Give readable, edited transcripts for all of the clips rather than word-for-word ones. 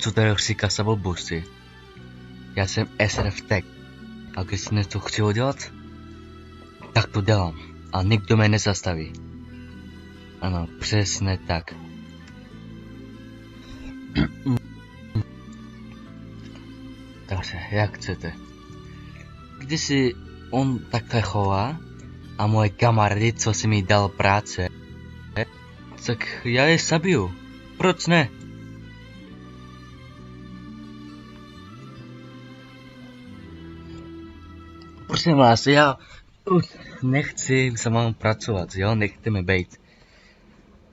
co tady říká za blbosti? Já jsem SRF Tech. A když si něco chci udělat, tak to dělám. A nikdo mě nezastaví. Ano, přesně tak. Takže, jak chcete. Když si on takhle chová a moje kamarády, co si mi dal práce, tak já je zabiju. Proč ne? Prosím vás, já už nechci s vámi pracovat, jo? Nechte mi být.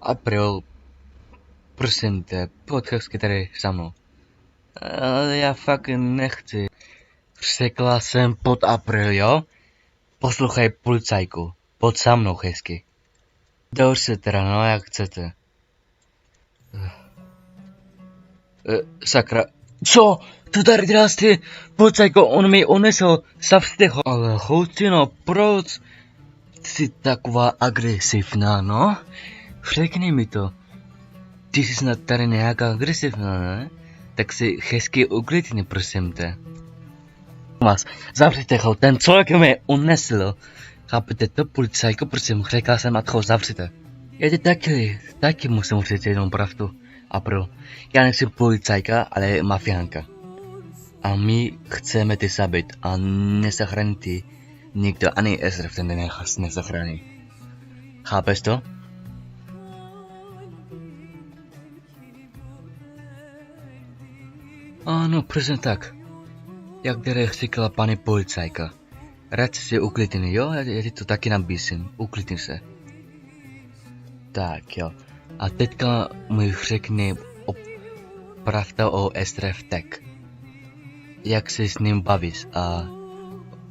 April, prosím tě, pojď tady za mnou. Ale já fakt nechci. Řekla jsem pod April, jo? Poslouchej policajku, pojď za mnou hezky. Dobře se teda, no jak chcete. Sakra, co? To tady děláš ty? Policajko, on mi unesl, zavřte ho. Ale houtino, proč? Ty jsi taková agresivná, no? Řekni mi to. Ty jsi snad tady nějaká agresivná, ne? Tak si hezky uklidni, prosím tě. Vás, zavřete ho, ten člověk mě unesl. Chápete to, policajko, prosím, řekla jsem, ať ho zavřete. Já ti taky musím říct jednou pravdu. April, já nejsem policajka, ale mafiánka. A my chceme ty zabít a nezachrání ty nikdo, ani SRF ten nechás nezachrání. Chápeš to? Ano, přesně tak. Jak tady říkala paní policajka. Rád si uklidni, jo? Já ti to taky nabízím. Uklidni se. Tak jo. A teďka mi řekni pravda o SRF Tech. Jak se s ním bavíš a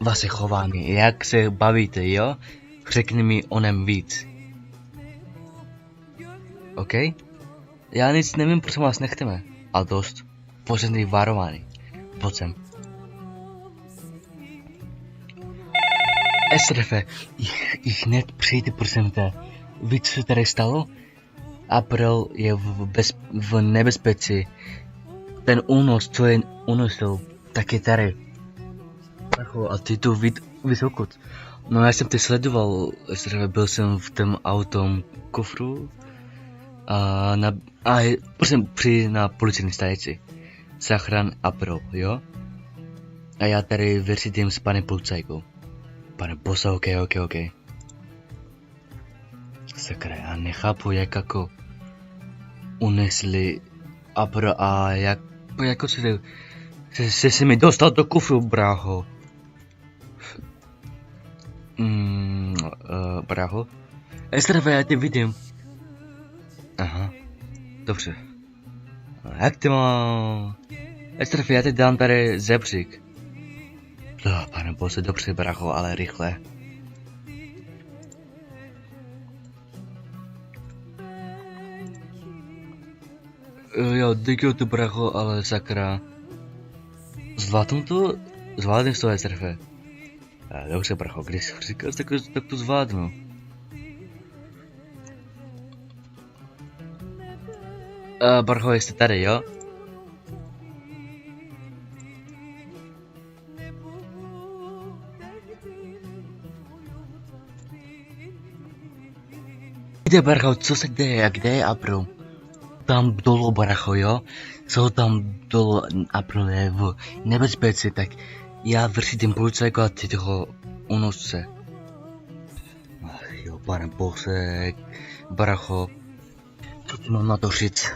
vaše chování. Jak se bavíte, jo? Řekni mi o něm víc. OK? Já nic nevím, prosím vás, nechteme. A dost. Pořádný varování. Pojď sem. SRFe, hned přijďte, prosím tě. Víš, co tady stalo? April je v nebezpečí. Ten únos, co je unosil, tak je tady. A ty tu vysoko. No já jsem ty sledoval, SRF, byl jsem v tom autom kufru. Prosím, přijď na policejní stanici. Zachran April, jo? A já tady vyřídím s panem policajkou. Pane bosa, ok. Sakra, já nechápu, jak jako unesli April a jako se mi dostal do kufru, brácho. Brácho? SRF, já tě vidím. Aha, dobře. Jak ty mám? SRF, já ti dám tady zebřík. Pane bože, dobře, brácho, ale rychle. Jo, děkuju tu, brácho, ale sakra. Zvládnu to? Zvládneš to, SRF? Dobře, brácho, když říkáš, tak to zvládnu. Brácho, jste tady, jo? Kde, brácho, co se děje, kde je April? Tam dolu, brácho, jo? Co tam dolu, April je v nebezpečí, tak já vyřídím policajku a ty toho unosce. Ach jo, pane bože, brácho, co ti mám na to říct?